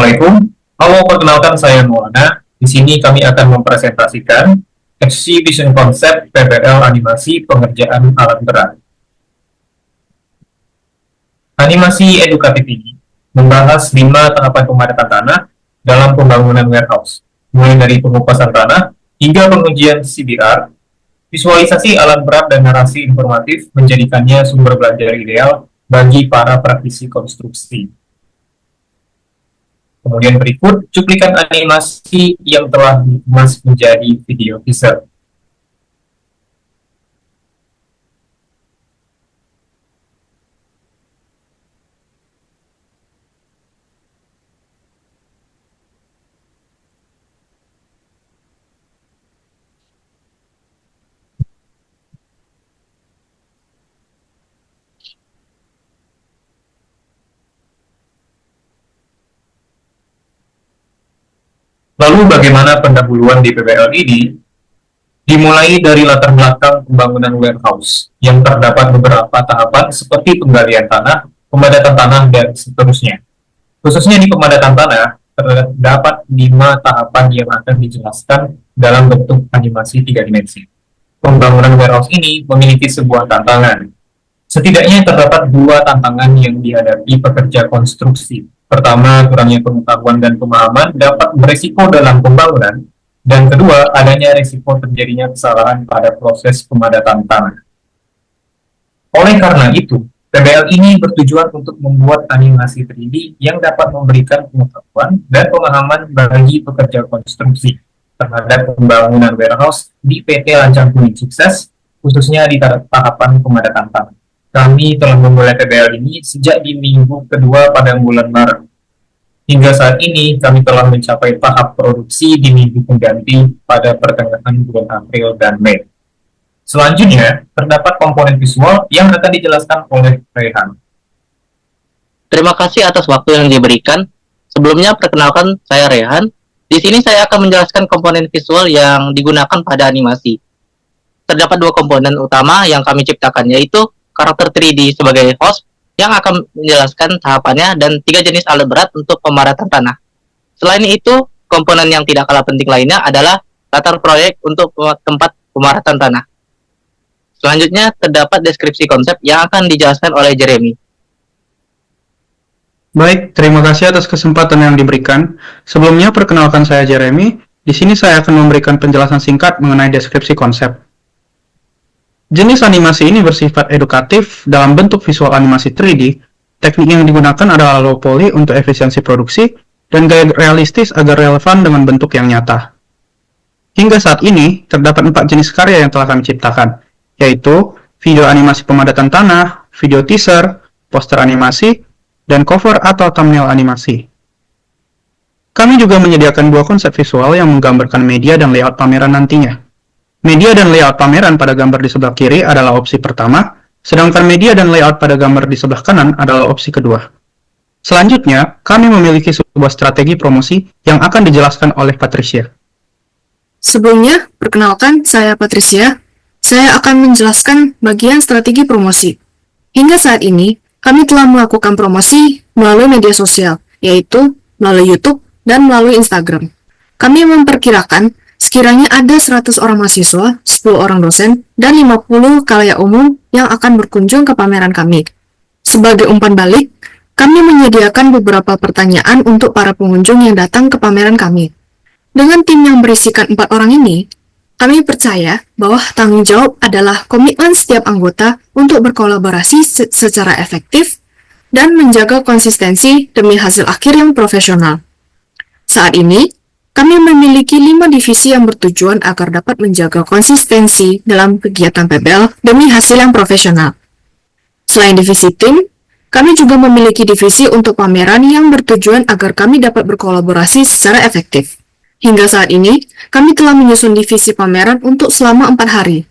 Assalamualaikum. Halo, perkenalkan saya Maulana. Di sini kami akan mempresentasikan exhibition konsep PPL animasi pengerjaan alat berat. Animasi edukatif ini membahas 5 tahapan pemadatan tanah dalam pembangunan warehouse, mulai dari pengupasan tanah hingga pengujian CBR. Visualisasi alat berat dan narasi informatif menjadikannya sumber belajar ideal bagi para praktisi konstruksi. Kemudian berikut cuplikan animasi yang telah dikemas menjadi video teaser. Lalu bagaimana pendahuluan di PPL ini? Dimulai dari latar belakang pembangunan warehouse, yang terdapat beberapa tahapan seperti penggalian tanah, pemadatan tanah, dan seterusnya. Khususnya di pemadatan tanah, terdapat 5 tahapan yang akan dijelaskan dalam bentuk animasi 3 dimensi. Pembangunan warehouse ini memiliki sebuah tantangan. Setidaknya terdapat 2 tantangan yang dihadapi pekerja konstruksi. Pertama, kurangnya pengetahuan dan pemahaman dapat beresiko dalam pembangunan, dan kedua, adanya risiko terjadinya kesalahan pada proses pemadatan tanah. Oleh karena itu, PBL ini bertujuan untuk membuat animasi 3D yang dapat memberikan pengetahuan dan pemahaman bagi pekerja konstruksi terhadap pembangunan warehouse di PT Lancang Kuning Sukses, khususnya di tahapan pemadatan tanah. Kami telah memulai PBL ini sejak di minggu kedua pada bulan Maret. Hingga saat ini, kami telah mencapai tahap produksi di minggu pengganti pada pertengahan bulan April dan Mei. Selanjutnya, terdapat komponen visual yang akan dijelaskan oleh Rehan. Terima kasih atas waktu yang diberikan. Sebelumnya, perkenalkan saya Rehan. Di sini saya akan menjelaskan komponen visual yang digunakan pada animasi. Terdapat 2 komponen utama yang kami ciptakan, yaitu karakter 3D sebagai host yang akan menjelaskan tahapannya dan 3 jenis alat berat untuk pemadatan tanah. Selain itu, komponen yang tidak kalah penting lainnya adalah latar proyek untuk tempat pemadatan tanah. Selanjutnya, terdapat deskripsi konsep yang akan dijelaskan oleh Jeremy. Baik, terima kasih atas kesempatan yang diberikan. Sebelumnya, perkenalkan saya Jeremy. Di sini saya akan memberikan penjelasan singkat mengenai deskripsi konsep. Jenis animasi ini bersifat edukatif dalam bentuk visual animasi 3D. Teknik yang digunakan adalah low poly untuk efisiensi produksi dan gaya realistis agar relevan dengan bentuk yang nyata. Hingga saat ini, terdapat 4 jenis karya yang telah kami ciptakan, yaitu video animasi pemadatan tanah, video teaser, poster animasi, dan cover atau thumbnail animasi. Kami juga menyediakan 2 konsep visual yang menggambarkan media dan layout pameran nantinya. Media dan layout pameran pada gambar di sebelah kiri adalah opsi pertama, sedangkan media dan layout pada gambar di sebelah kanan adalah opsi kedua. Selanjutnya, kami memiliki sebuah strategi promosi yang akan dijelaskan oleh Patricia. Sebelumnya, perkenalkan saya Patricia. Saya akan menjelaskan bagian strategi promosi. Hingga saat ini, kami telah melakukan promosi melalui media sosial, yaitu melalui YouTube dan melalui Instagram. Kami memperkirakan sekiranya ada 100 orang mahasiswa, 10 orang dosen, dan 50 khalayak umum yang akan berkunjung ke pameran kami. Sebagai umpan balik, kami menyediakan beberapa pertanyaan untuk para pengunjung yang datang ke pameran kami. Dengan tim yang berisikan 4 orang ini, kami percaya bahwa tanggung jawab adalah komitmen setiap anggota untuk berkolaborasi secara efektif dan menjaga konsistensi demi hasil akhir yang profesional. Saat ini, kami memiliki 5 divisi yang bertujuan agar dapat menjaga konsistensi dalam kegiatan PBL demi hasil yang profesional. Selain divisi tim, kami juga memiliki divisi untuk pameran yang bertujuan agar kami dapat berkolaborasi secara efektif. Hingga saat ini, kami telah menyusun divisi pameran untuk selama 4 hari.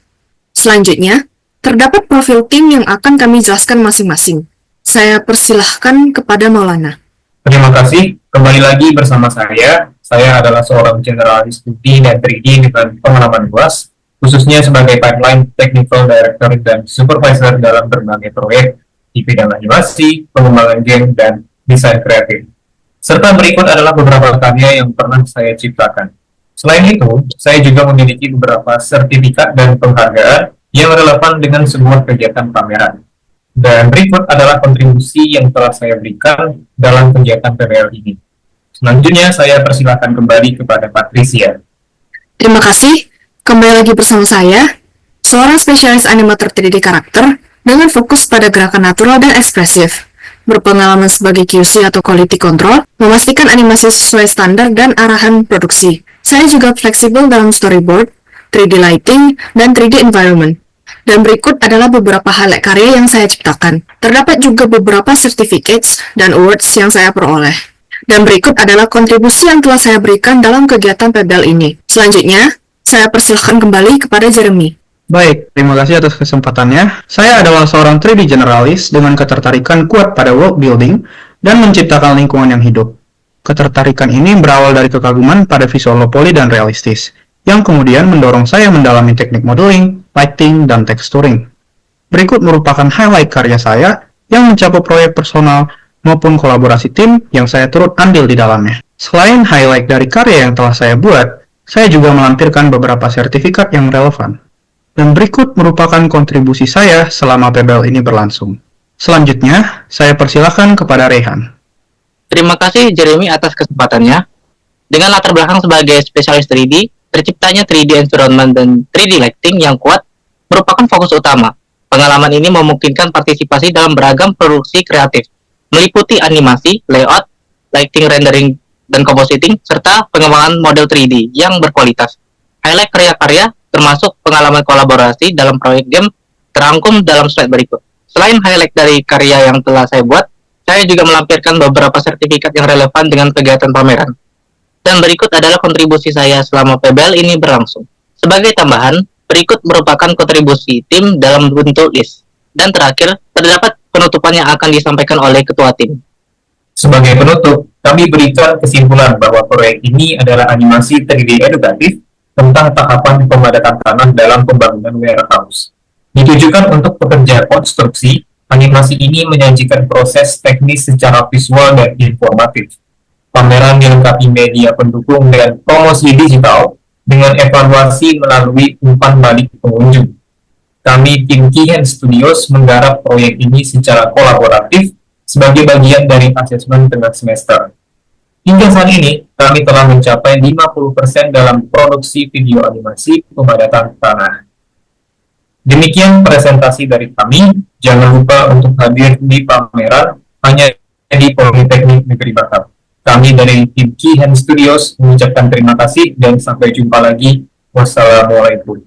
Selanjutnya, terdapat profil tim yang akan kami jelaskan masing-masing. Saya persilahkan kepada Maulana. Terima kasih. Kembali lagi bersama saya. Saya adalah seorang generalis 2D dan 3D dengan pengalaman luas, khususnya sebagai pipeline technical director dan supervisor dalam berbagai proyek di bidang animasi, pengembangan game, dan desain kreatif. Serta berikut adalah beberapa karya yang pernah saya ciptakan. Selain itu, saya juga memiliki beberapa sertifikat dan penghargaan yang relevan dengan sebuah kegiatan pameran. Dan berikut adalah kontribusi yang telah saya berikan dalam kegiatan PBL ini. Selanjutnya, saya persilakan kembali kepada Patricia. Terima kasih. Kembali lagi bersama saya, seorang spesialis animator 3D karakter dengan fokus pada gerakan natural dan ekspresif. Berpengalaman sebagai QC atau quality control, memastikan animasi sesuai standar dan arahan produksi. Saya juga fleksibel dalam storyboard, 3D lighting, dan 3D environment. Dan berikut adalah beberapa highlight karya yang saya ciptakan. Terdapat juga beberapa certificates dan awards yang saya peroleh. Dan berikut adalah kontribusi yang telah saya berikan dalam kegiatan PBL ini. Selanjutnya, saya persilahkan kembali kepada Jeremy. Baik, terima kasih atas kesempatannya. Saya adalah seorang 3D generalis dengan ketertarikan kuat pada world building dan menciptakan lingkungan yang hidup. Ketertarikan ini berawal dari kekaguman pada visual low poly dan realistis, yang kemudian mendorong saya mendalami teknik modeling, lighting, dan texturing. Berikut merupakan highlight karya saya yang mencakup proyek personal maupun kolaborasi tim yang saya turut andil di dalamnya. Selain highlight dari karya yang telah saya buat, saya juga melampirkan beberapa sertifikat yang relevan. Dan berikut merupakan kontribusi saya selama PBL ini berlangsung. Selanjutnya, saya persilakan kepada Rehan. Terima kasih Jeremy atas kesempatannya. Dengan latar belakang sebagai spesialis 3D, terciptanya 3D environment dan 3D lighting yang kuat merupakan fokus utama. Pengalaman ini memungkinkan partisipasi dalam beragam produksi kreatif, meliputi animasi, layout, lighting, rendering, dan compositing, serta pengembangan model 3D yang berkualitas. Highlight karya-karya termasuk pengalaman kolaborasi dalam proyek game terangkum dalam slide berikut. Selain highlight dari karya yang telah saya buat, saya juga melampirkan beberapa sertifikat yang relevan dengan kegiatan pameran. Dan berikut adalah kontribusi saya selama PBL ini berlangsung. Sebagai tambahan, berikut merupakan kontribusi tim dalam bentuk list. Dan terakhir, terdapat penutupan yang akan disampaikan oleh ketua tim. Sebagai penutup, kami berikan kesimpulan bahwa proyek ini adalah animasi 3D edukatif tentang tahapan pemadatan tanah dalam pembangunan warehouse. Ditujukan untuk pekerja konstruksi, animasi ini menyajikan proses teknis secara visual dan informatif. Pameran dilengkapi media pendukung dan promosi digital dengan evaluasi melalui umpan balik pengunjung. Kami tim Keyhand Studios menggarap proyek ini secara kolaboratif sebagai bagian dari asesmen tengah semester. Hingga saat ini, kami telah mencapai 50% dalam produksi video animasi pemadatan tanah. Demikian presentasi dari kami. Jangan lupa untuk hadir di pameran hanya di Politeknik Negeri Batam. Kami dari tim Keyhand Studios mengucapkan terima kasih dan sampai jumpa lagi. Wassalamualaikum.